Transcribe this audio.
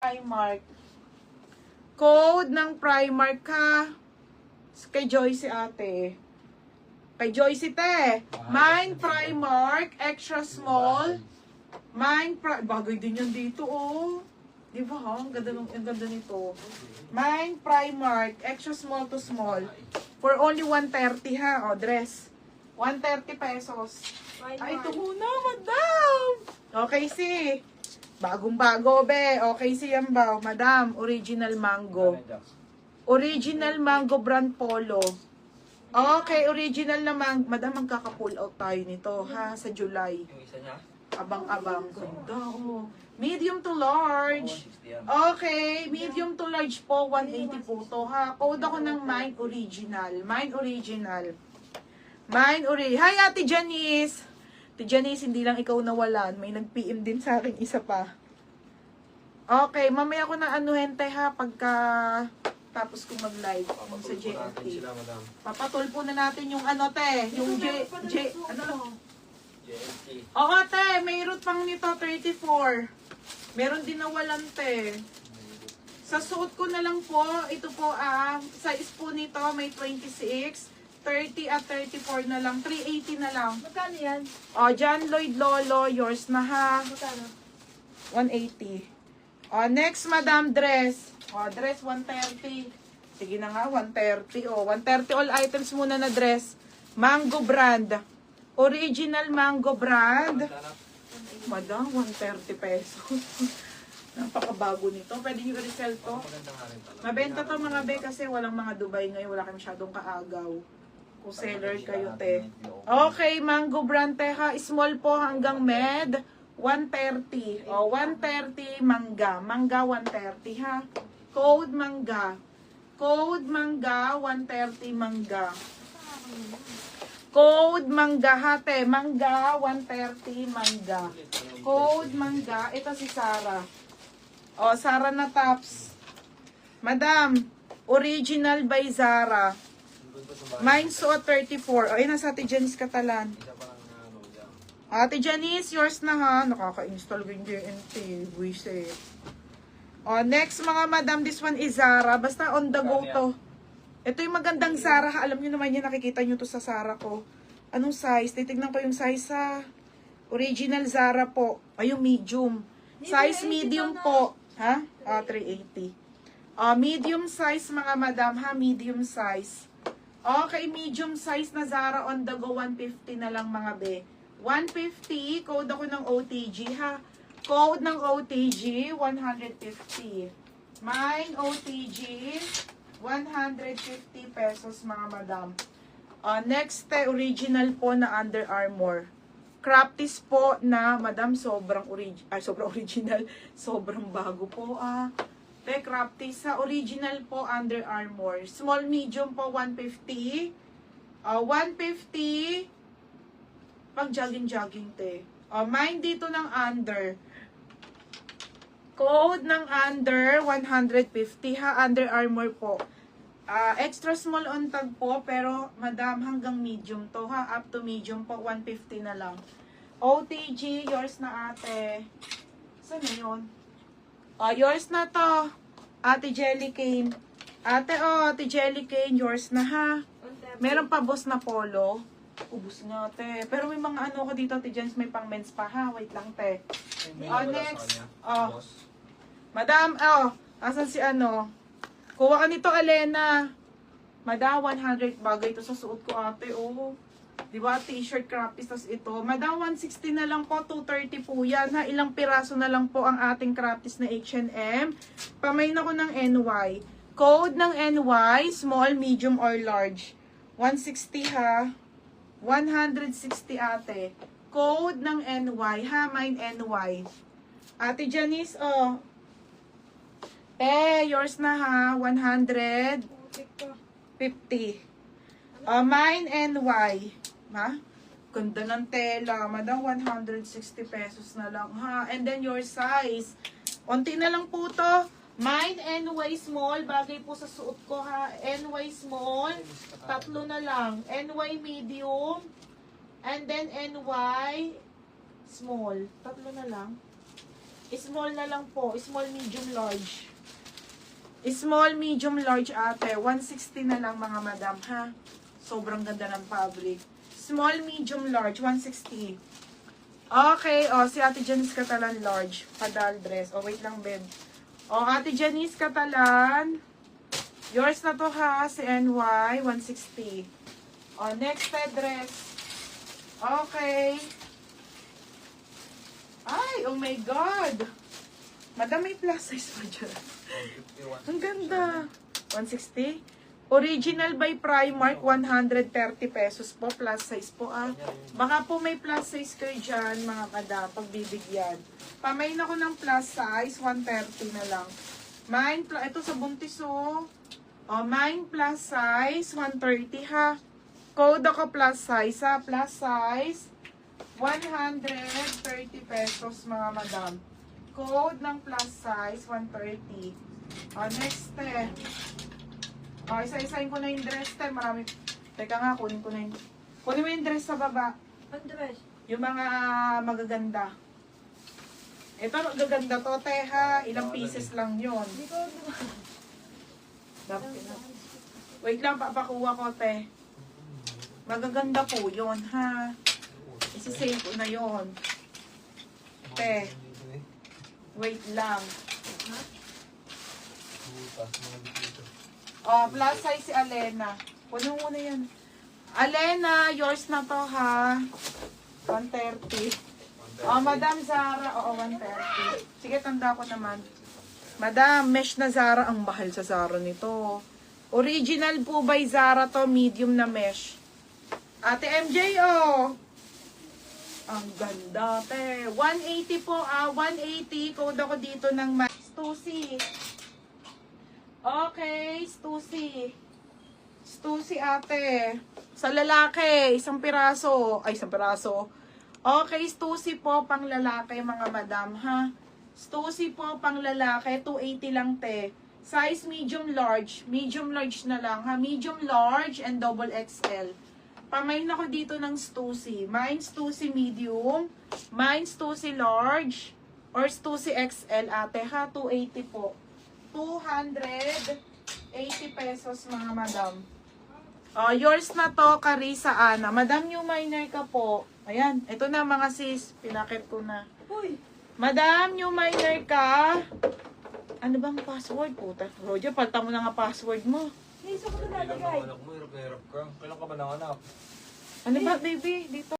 Primark. Code ng Primark ka. Kay Joyce ate. Kay Joyce te. Mine Primark, extra small. Bagay din yan dito oh. Di ba ha? Ang ganda nito. Mine Primark, extra small to small. For only 130 ha. O, dress. 130 pesos. Ay, ito muna, madam. Okay, si. Bagong-bago, be. Okay, si yan ba? Madam, original mango. Original mango brand polo. Okay, original na mango. Madam, magkaka-pull out tayo nito, ha? Sa July. Yung isa niya? Abang-abang. Ganda, oh. Medium to large. Okay, medium to large po, 180 po to, ha? Code ako ng Mine Original. Mine Original. Mine Original. Hi, Ate Janice. Ate Janice, hindi lang ikaw nawalan. May nag-PM din sa akin, isa pa. Okay, mamaya ko na anuhente, ha? Pagka tapos ko mag-live sa JNT. Papatulpo na natin yung ano, te. Yung ano? JNT. Oo, te. May root pang nito, 34. Meron din nawalan, te. Sa suot ko na lang po, ito po, size po nito, may 26, 30 at 34 na lang, 380 na lang. Magkano yan? O, John Lloyd Lolo, yours na ha. Magkano? 180. O, next, madam, dress. O, dress, 130. Sige na nga, 130. O, 130 all items muna na dress. Mango brand. Original mango brand. Madam, 130 pesos. Napakabago nito. Pwede nyo i-resell to. Mabenta to mga be kasi walang mga Dubai ngayon. Wala kayo masyadong kaagaw. Kung seller kayo, te. Okay, mango brand, te ha. Small po hanggang med. 130. O, 130 mangga. Mangga, 130 ha. Code mangga. Code mangga, 130 mangga. Code mangga hate, mangga 130 mangga. Code mangga, ito si Sarah. O, Sarah na tops. Madam, original by Zara. Mine suot 34. O, nasa Ate Janice Catalan. Ate Janice, yours na ha. Nakaka-install ko yung JNT. Buisit. O, next mga madam, this one is Zara. Basta on the go to. Ito yung magandang Zara. Alam nyo naman yan, nakikita nyo to sa Zara ko. Anong size? Titignan ko yung size sa original Zara po. Ay, yung medium. Size medium po. Ha? 380. Medium size mga madam ha. Medium size. Okay, medium size na Zara on the go. 150 na lang mga be. 150. Code ako ng OTG ha. Code ng OTG. 150. Mine OTG. 150 pesos mga madam. Next, original po na Under Armour. Crafties po na madam, sobrang original. Sobrang bago po crafties sa original po Under Armour. Small medium po 150. 150 pag jogging te. Mine dito ng under. Code ng under 150 ha. Under Armour po. Extra small on tag po, pero madam hanggang medium to ha. Up to medium po, 150 na lang. OTG, yours na ate. Saan na yun? Yours na to. Ate Jelly Cane. Ate Jelly Cane, yours na ha. Meron pa boss na polo. Ubus nga te. Pero may mga ano ko dito, Ate Jens, may pang men's pa ha. Wait lang te. Next. Madam, asan si ano? Kuha ka nito, Alena. Madam, 100 bagay ito sa suot ko, ate. Di ba? T-shirt crappies, tas ito. Madam, 160 na lang po. 230 po yan. Ha? Ilang piraso na lang po ang ating crappies na H&M. Pamain ako ng NY. Code ng NY, small, medium, or large. 160 ha. 160 ate. Code ng NY ha. Mine NY. Ate Janice, yours na ha, 150. Mine NY. Ha? Ganda ng tela. Madam, 160 pesos na lang ha. And then your size. Unti na lang po to. Mine NY small. Bagay po sa suot ko ha. NY small. Tatlo na lang. NY medium. And then NY small. Tatlo na lang. Small na lang po. Small, medium, large. Small, medium, large ate. 160 na lang mga madam ha. Sobrang ganda ng fabric. Small, medium, large. 160. Okay. O, si Ate Janice Catalan large. Padal dress. O, wait lang, babe. O, Ate Janice Catalan. Yours na to ha. Si NY. 160. O, next dress. Okay. Ay, oh my God. Madam, may plus size pa dyan. Ang ganda. 160. Original by Primark, 130 pesos po. Plus size po ah. Baka po may plus size kayo dyan, mga madam, pagbibigyan. Pamain ako ng plus size, 130 na lang. Mine, ito sa buntis oh. Oh, mine plus size, 130 ha. Code ako plus size ha. Plus size, 130 pesos mga madam. Code ng plus size, 130. Oh, next Oh, isa-isahin ko na yung dress marami. Teka nga, kunin ko na yung... Kunin mo yung dress sa baba. Ang dress? Yung mga magaganda. Ito, magaganda to, ha. Ilang pieces lang yun. Hindi ko Wait lang, papakuha ko, te. Magaganda po yun, ha. Isisave ko na yun. Te. Wait lang. Oh, plus size si Alena. Puno mo na yan. Alena, yours na to ha. 130. Oh, Madam Zara. Oo, 130. Sige, tanda ko naman. Madam, mesh na Zara. Ang mahal sa Zara nito. Original po by Zara to. Medium na mesh. Ate MJ, oh. Ang ganda, te. 180 po, 180. Code ako dito ng Stussy. Okay, Stussy. Stussy, ate. Sa lalaki, isang piraso. Ay, isang piraso. Okay, Stussy po, pang lalaki, mga madam, ha? Stussy po, pang lalaki. 280 lang, te. Size medium large. Medium large na lang, ha? Medium large and double XL. Pamain ako dito ng Stussy. Mine Stussy medium. Mine Stussy large. Or Stussy XL, ate, ha? 280 po. 280 pesos, mga madam. Oh, yours na to, Carissa Ana. Madam, new minor ka po. Ayan, ito na mga sis. Pinakit ko na. Uy! Madam, new minor ka. Ano bang password? Puta, Roger, palta mo na nga password mo. Hey, saan ko ito Kailan nalagay? anak mo, hirap na hirap ka. Kailan ka ba nanganak? Ano ba, baby? Dito.